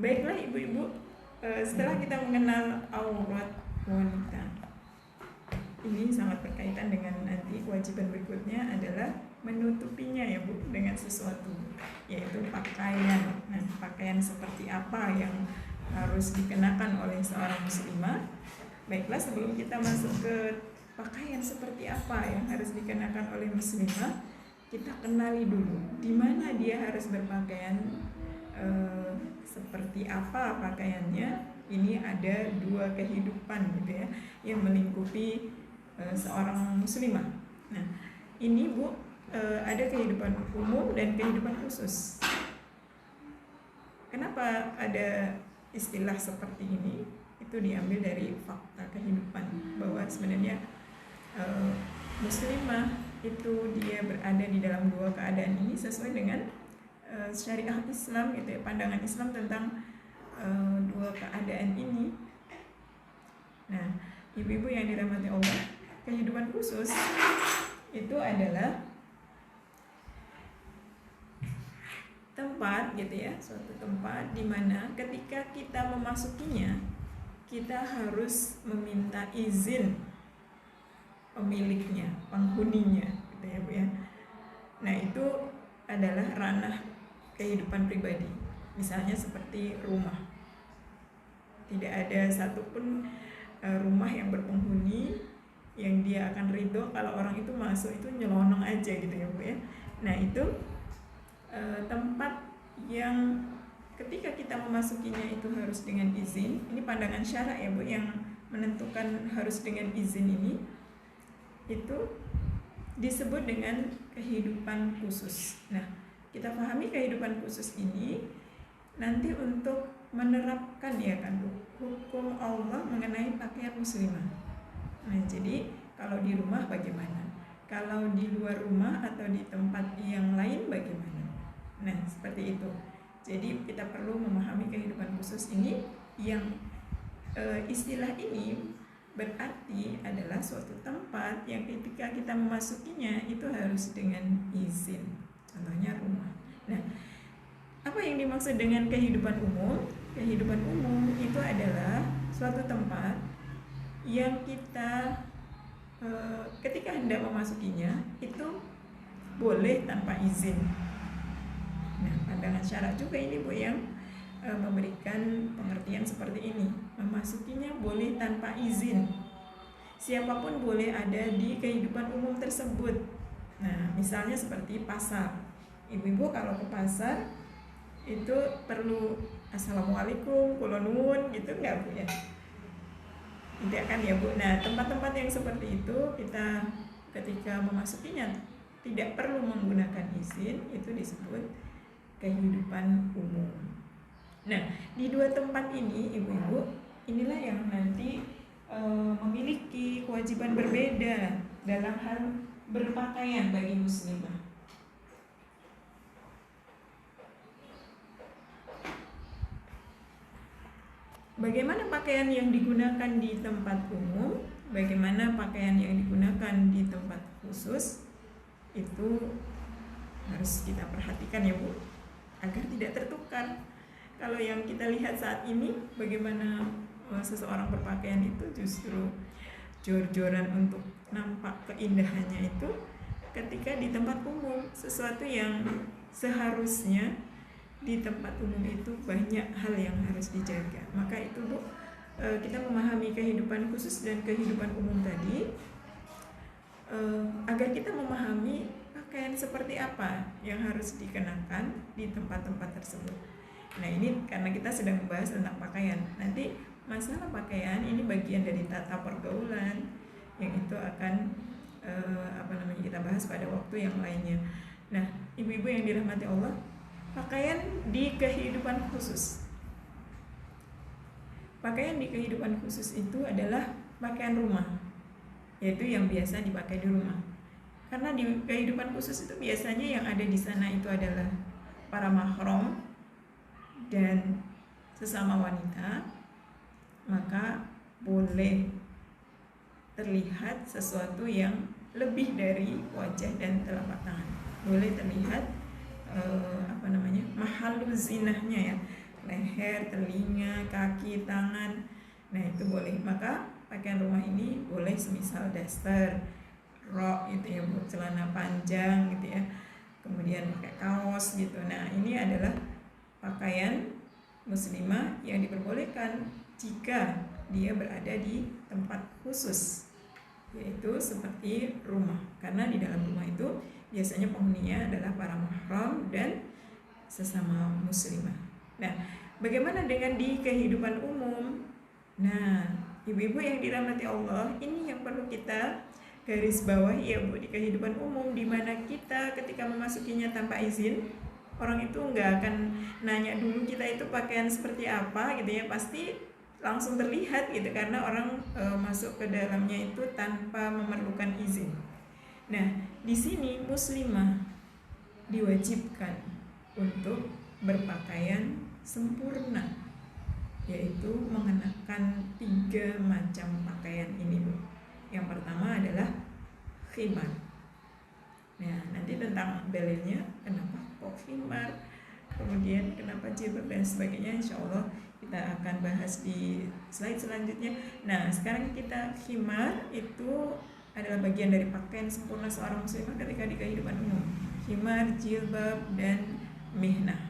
Baiklah ibu-ibu, setelah kita mengenal aurat wanita, ini sangat berkaitan dengan nanti kewajiban berikutnya adalah menutupinya ya Bu, dengan sesuatu, yaitu pakaian. Nah, pakaian seperti apa yang harus dikenakan oleh seorang muslimah? Baiklah, sebelum kita masuk ke pakaian seperti apa yang harus dikenakan oleh muslimah, kita kenali dulu di mana dia harus berpakaian, seperti apa pakaiannya. Ini ada dua kehidupan gitu ya yang melingkupi seorang muslimah. Nah, ini Bu, ada kehidupan umum dan kehidupan khusus. Kenapa ada istilah seperti ini? Itu diambil dari fakta kehidupan bahwa sebenarnya muslimah itu dia berada di dalam dua keadaan ini sesuai dengan syariah Islam gitu ya, pandangan Islam tentang dua keadaan ini. Nah, ibu-ibu yang dirahmati Allah, kehidupan khusus itu adalah tempat gitu ya, suatu tempat di mana ketika kita memasukinya kita harus meminta izin pemiliknya, penghuninya gitu ya Bu ya. Nah, itu adalah ranah kehidupan pribadi. Misalnya seperti rumah, tidak ada satupun rumah yang berpenghuni yang dia akan ridho kalau orang itu masuk itu nyelonong aja gitu ya Bu ya. Nah, itu tempat yang ketika kita memasukinya itu harus dengan izin. Ini pandangan syara ya Bu, yang menentukan harus dengan izin ini itu disebut dengan kehidupan khusus. Nah, kita pahami kehidupan khusus ini nanti untuk menerapkan ya kan Bu, hukum Allah mengenai pakaian muslimah. Nah, jadi kalau di rumah bagaimana? Kalau di luar rumah atau di tempat yang lain bagaimana? Nah, seperti itu. Jadi kita perlu memahami kehidupan khusus ini yang istilah ini berarti adalah suatu tempat yang ketika kita memasukinya itu harus dengan izin. Contohnya rumah. Nah, apa yang dimaksud dengan kehidupan umum? Kehidupan umum itu adalah suatu tempat yang kita ketika hendak memasukinya itu boleh tanpa izin. Nah, pandangan syara juga ini Bu yang memberikan pengertian seperti ini. Memasukinya boleh tanpa izin. Siapapun boleh ada di kehidupan umum tersebut. Nah, misalnya seperti pasar. Ibu-ibu kalau ke pasar itu perlu assalamualaikum, kula nuwun gitu enggak Bu ya? Tidak kan ya Bu. Nah, tempat-tempat yang seperti itu kita ketika memasukinya tidak perlu menggunakan izin, itu disebut kehidupan umum. Nah, di dua tempat ini ibu-ibu, inilah yang nanti memiliki kewajiban berbeda dalam hal berpakaian bagi muslimah. Bagaimana pakaian yang digunakan di tempat umum, bagaimana pakaian yang digunakan di tempat khusus, itu harus kita perhatikan ya Bu, agar tidak tertukar. Kalau yang kita lihat saat ini, bagaimana seseorang berpakaian itu justru jor-joran untuk nampak keindahannya itu ketika di tempat umum, sesuatu yang seharusnya di tempat umum itu banyak hal yang harus dijaga. Maka itu Bu, kita memahami kehidupan khusus dan kehidupan umum tadi agar kita memahami pakaian seperti apa yang harus dikenakan di tempat-tempat tersebut. Nah, ini karena kita sedang membahas tentang pakaian. Nanti masalah pakaian ini bagian dari tata pergaulan yang itu akan kita bahas pada waktu yang lainnya. Nah, ibu-ibu yang dirahmati Allah, pakaian di kehidupan khusus. Pakaian di kehidupan khusus itu adalah pakaian rumah, yaitu yang biasa dipakai di rumah. Karena di kehidupan khusus itu biasanya yang ada di sana itu adalah para mahram dan sesama wanita, maka boleh terlihat sesuatu yang lebih dari wajah dan telapak tangan. Boleh terlihat mahalul zinahnya ya, leher, telinga, kaki, tangan. Nah itu boleh. Maka pakaian rumah ini boleh semisal daster, rok gitu ya, celana panjang gitu ya, kemudian pakai kaos gitu. Nah ini adalah pakaian muslimah yang diperbolehkan jika dia berada di tempat khusus, yaitu seperti rumah, karena di dalam rumah itu biasanya penghuninya adalah para mahram dan sesama muslimah. Nah, bagaimana dengan di kehidupan umum? Nah, ibu-ibu yang dirahmati Allah, ini yang perlu kita garis bawahi ya Bu, di kehidupan umum, di mana kita ketika memasukinya tanpa izin, orang itu nggak akan nanya dulu kita itu pakaian seperti apa gitu ya, pasti langsung terlihat gitu, karena orang masuk ke dalamnya itu tanpa memerlukan izin. Nah, di sini muslimah diwajibkan untuk berpakaian sempurna, yaitu mengenakan 3 macam pakaian ini Bu. Yang pertama adalah khimar. Nah, nanti tentang dalilnya kenapa kok khimar, kemudian kenapa jilbab dan sebagainya, insya Allah kita akan bahas di slide selanjutnya. Nah, sekarang kita khimar itu adalah bagian dari pakaian sempurna seorang muslimah ketika di kehidupan umum. Khimar, jilbab, dan mihnah.